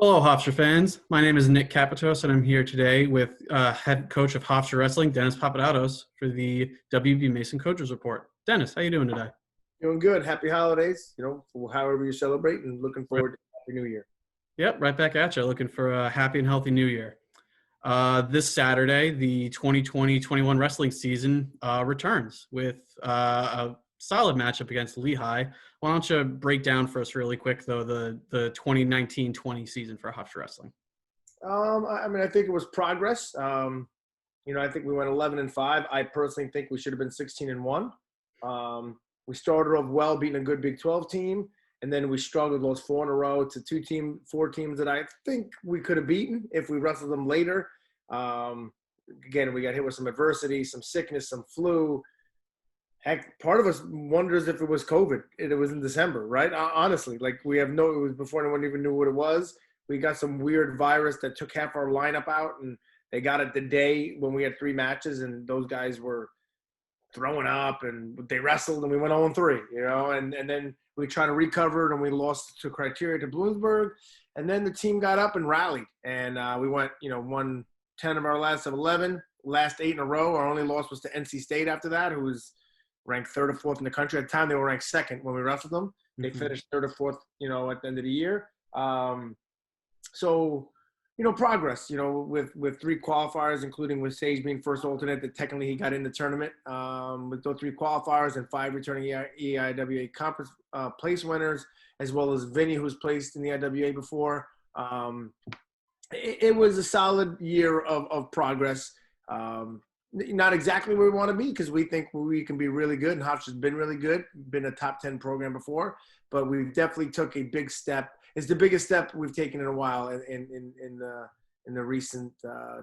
Hello, Hofstra fans. My name is Nick Capitos, and I'm here today with head coach of Hofstra Wrestling, Dennis Papadatos, for the WB Mason Coaches Report. Dennis, how you doing today? Doing good. Happy holidays, for however you celebrate, and looking Right. forward to Happy New Year. Yep, right back at you. Looking for a happy and healthy new year. This Saturday, the 2020-21 wrestling season returns with a solid matchup against Lehigh. Why don't you break down for us really quick, though, the 2019-20 season for Hofstra Wrestling? I think it was progress. I think we went 11-5. I personally think we should have been 16-1. We started off well, beating a good Big 12 team, and then we struggled, lost four in a row to four teams that I think we could have beaten if we wrestled them later. Again, we got hit with some adversity, some sickness, some flu. Heck, part of us wonders if it was COVID. It was in December, right? Honestly, it was before anyone even knew what it was. We got some weird virus that took half our lineup out, and they got it the day when we had three matches, and those guys were throwing up, and they wrestled, and we went 0-3, and then we tried to recover, and we lost to Criteria to Bloomsburg, and then the team got up and rallied, and we went, won 10 of our last of 11, last 8 in a row. Our only loss was to NC State after that, who was ranked third or fourth in the country. At the time, they were ranked second when we wrestled them. They finished third or fourth, at the end of the year. So, progress, with three qualifiers, including with Sage being first alternate, that technically he got in the tournament, with those three qualifiers and 5 returning EIWA conference place winners, as well as Vinny, who's placed in the IWA before. It was a solid year of progress. Not exactly where we want to be, because we think we can be really good, and Hofstra's been really good, been a top 10 program before, but we definitely took a big step. It's the biggest step we've taken in a while in the recent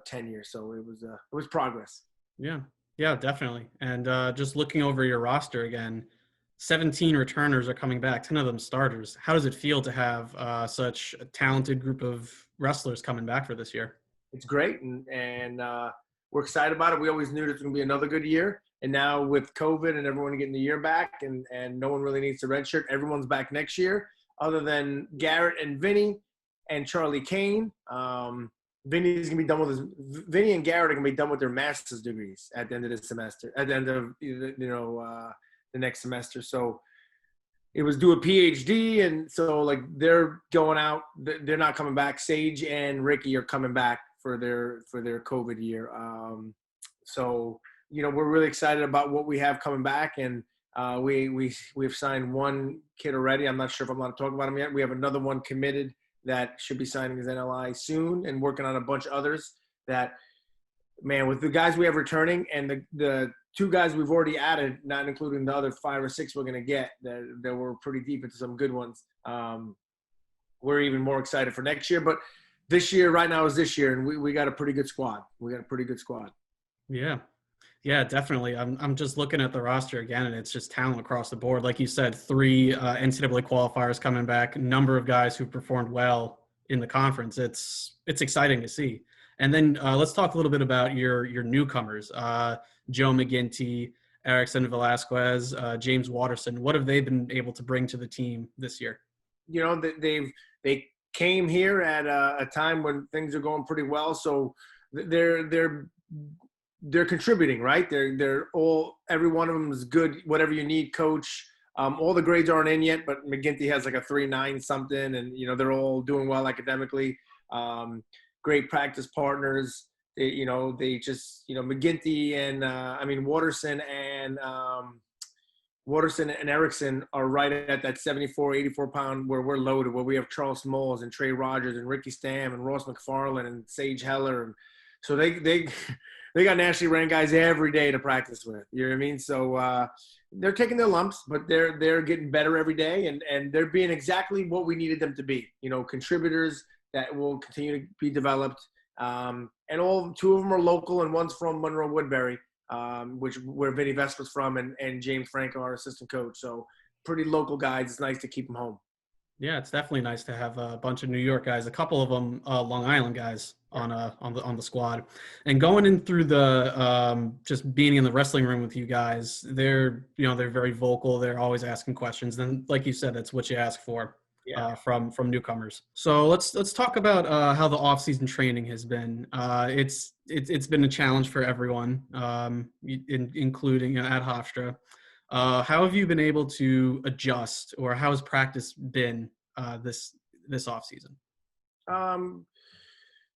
10 years. So it was progress. Yeah, definitely. And just looking over your roster again, 17 returners are coming back, 10 of them starters. How does it feel to have such a talented group of wrestlers coming back for this year? It's great, and we're excited about it. We always knew it was going to be another good year. And now with COVID and everyone getting the year back, and no one really needs to redshirt, everyone's back next year, other than Garrett and Vinny and Charlie Kane. Vinny and Garrett are going to be done with their master's degrees at the end of this semester, at the end of, the next semester. So it was do a PhD. And so they're going out, they're not coming back. Sage and Ricky are coming back for their COVID year. So, we're really excited about what we have coming back. And we've signed one kid already. I'm not sure if I'm allowed to talk about him yet. We have another one committed that should be signing his NLI soon, and working on a bunch of others that, man, with the guys we have returning and the two guys we've already added, not including the other 5 or 6 we're going to get, that we're pretty deep into some good ones. We're even more excited for next year. But this year, right now, is this year, and we got a pretty good squad. Yeah, definitely. I'm just looking at the roster again, and it's just talent across the board. Like you said, 3 NCAA qualifiers coming back, a number of guys who performed well in the conference. It's exciting to see. And then let's talk a little bit about your newcomers, Joe McGinty, Erickson Velasquez, James Watterson. What have they been able to bring to the team this year? They came here at a time when things are going pretty well, so they're contributing, right? They're all, every one of them is good. Whatever you need, coach. All the grades aren't in yet, but McGinty has like a 3.9 something, and they're all doing well academically. Great practice partners. They just McGinty and Watterson and Erickson are right at that 74, 84 pound where we're loaded, where we have Charles Smalls and Trey Rogers and Ricky Stam and Ross McFarland and Sage Heller. And so they got nationally ranked guys every day to practice with. You know what I mean? So they're taking their lumps, but they're getting better every day, and they're being exactly what we needed them to be. Contributors that will continue to be developed. And 2 of them are local, and one's from Monroe Woodbury, where Vinny Vespa's from, and James Franco, our assistant coach. So pretty local guys. It's nice to keep them home. Yeah, it's definitely nice to have a bunch of New York guys, a couple of them Long Island guys on the squad. And going in through the just being in the wrestling room with you guys, they're very vocal. They're always asking questions. And like you said, that's what you ask for. Yeah. from newcomers. So let's talk about how the off-season training has been. It's been a challenge for everyone, including at Hofstra. How have you been able to adjust, or how has practice been this off-season? Um,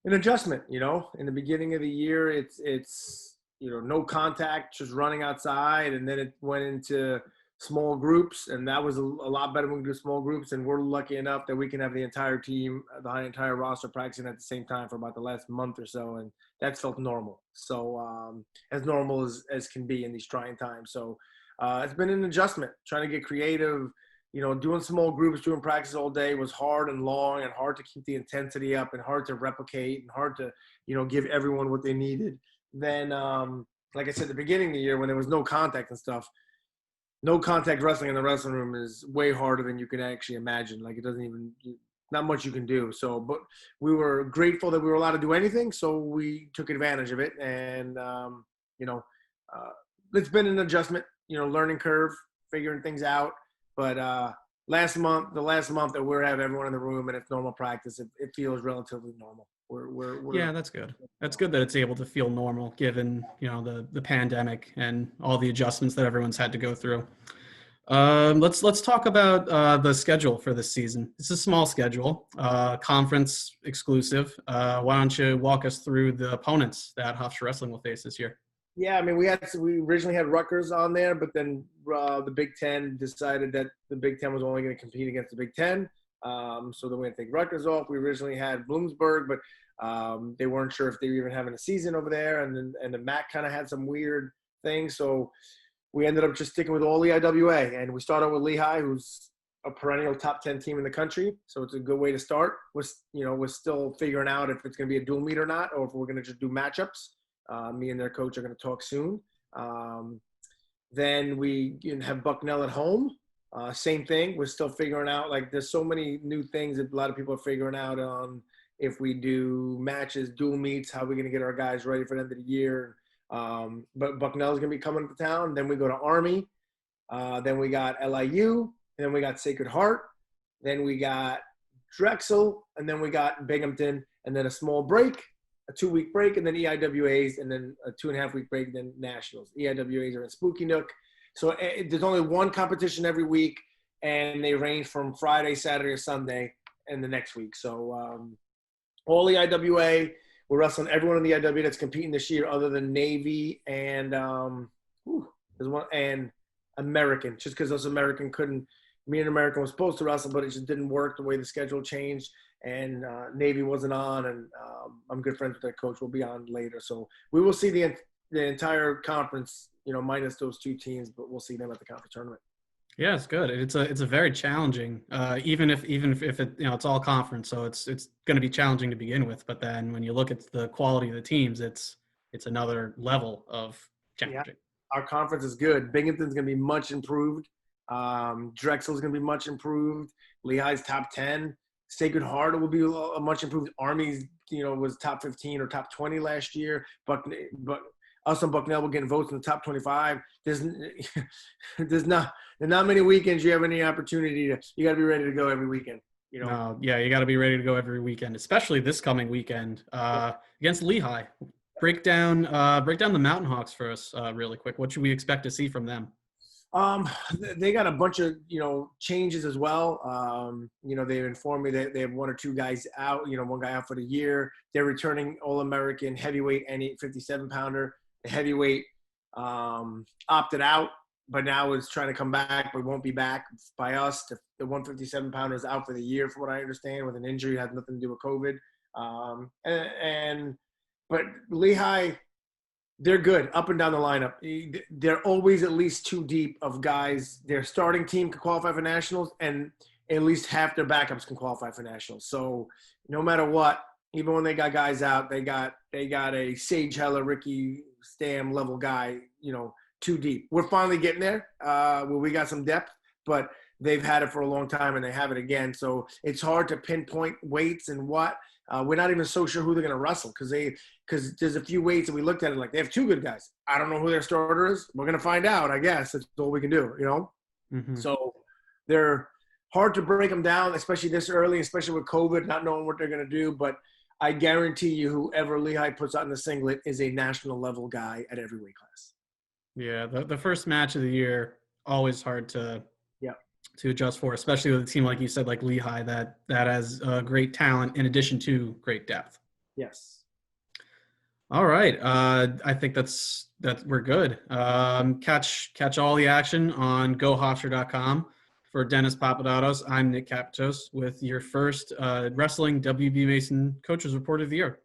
an adjustment, in the beginning of the year, it's no contact, just running outside, and then it went into small groups, and that was a lot better when we do small groups. And we're lucky enough that we can have the entire team, the entire roster practicing at the same time for about the last month or so, and that's felt normal. So as normal as can be in these trying times. So it's been an adjustment, trying to get creative. Doing small groups, doing practice all day was hard and long and hard to keep the intensity up and hard to replicate and hard to, give everyone what they needed. Then, like I said, at the beginning of the year when there was no contact and stuff, no contact wrestling in the wrestling room is way harder than you can actually imagine. Like it doesn't even, not much you can do. So, but we were grateful that we were allowed to do anything. So we took advantage of it. And, it's been an adjustment, learning curve, figuring things out. But the last month that we're having everyone in the room and it's normal practice, it feels relatively normal. Yeah, that's good. That's good that it's able to feel normal given the pandemic and all the adjustments that everyone's had to go through. Let's talk about the schedule for this season. It's a small schedule, conference exclusive. Why don't you walk us through the opponents that Hofstra Wrestling will face this year? Yeah, I mean, we originally had Rutgers on there, but then the Big Ten decided that the Big Ten was only going to compete against the Big Ten. So then we had to take Rutgers off. We originally had Bloomsburg, but they weren't sure if they were even having a season over there. And the MAC kind of had some weird things. So we ended up just sticking with all EIWA. And we started with Lehigh, who's a perennial top 10 team in the country. So it's a good way to start. We're still figuring out if it's going to be a dual meet or not, or if we're going to just do matchups. Me and their coach are going to talk soon. Then we have Bucknell at home. Same thing. We're still figuring out, like, there's so many new things that a lot of people are figuring out on if we do matches, dual meets, how we're going to get our guys ready for the end of the year. But Bucknell is going to be coming to town. Then we go to Army. Then we got LIU. And then we got Sacred Heart. Then we got Drexel. And then we got Binghamton. And then a small break. A 2-week break, and then EIWAs, and then a 2.5-week break, then nationals. EIWAs are in Spooky Nook. So there's only one competition every week, and they range from Friday, Saturday, or Sunday, and the next week. So all EIWA, we're wrestling everyone in the EIWA that's competing this year other than Navy and there's one and American, just because us American couldn't – me and American was supposed to wrestle, but it just didn't work the way the schedule changed. And Navy wasn't on, and I'm good friends with their coach. We'll be on later. So we will see the entire conference, minus those two teams, but we'll see them at the conference tournament. Yeah, it's good. It's a very challenging, even if it, it's all conference, so it's going to be challenging to begin with. But then when you look at the quality of the teams, it's another level of challenging. Yeah. Our conference is good. Binghamton's going to be much improved. Drexel's going to be much improved. Lehigh's top 10. Sacred Heart will be a much improved. Army's, was top 15 or top 20 last year. But us and Bucknell will get votes in the top 25. There's not many weekends you have any opportunity to. You got to be ready to go every weekend. Yeah, you got to be ready to go every weekend, especially this coming weekend against Lehigh. Break down the Mountain Hawks for us really quick. What should we expect to see from them? They got a bunch of, changes as well. They informed me that they have one or two guys out, one guy out for the year. They're returning All-American heavyweight and 57-pounder. The heavyweight opted out, but now is trying to come back, but won't be back by us. The 157-pounder is out for the year, from what I understand, with an injury. It has nothing to do with COVID. But Lehigh, they're good up and down the lineup. They're always at least two deep of guys. Their starting team can qualify for nationals, and at least half their backups can qualify for nationals. So no matter what, even when they got guys out, they got a Sage Heller, Ricky Stam level guy, too deep. We're finally getting there where we got some depth, but they've had it for a long time and they have it again. So it's hard to pinpoint weights and what. We're not even so sure who they're going to wrestle because there's a few weights that we looked at it like they have two good guys. I don't know who their starter is. We're going to find out, I guess. That's all we can do, Mm-hmm. So they're hard to break them down, especially this early, especially with COVID, not knowing what they're going to do. But I guarantee you, whoever Lehigh puts out in the singlet is a national level guy at every weight class. Yeah, the first match of the year, always hard Yeah. to adjust for, especially with a team like you said, like Lehigh, that has great talent in addition to great depth. Yes. All right, I think that we're good. Catch all the action on GoHofstra.com. For Dennis Papadatos, I'm Nick Capitos with your first Wrestling WB Mason Coaches Report of the Year.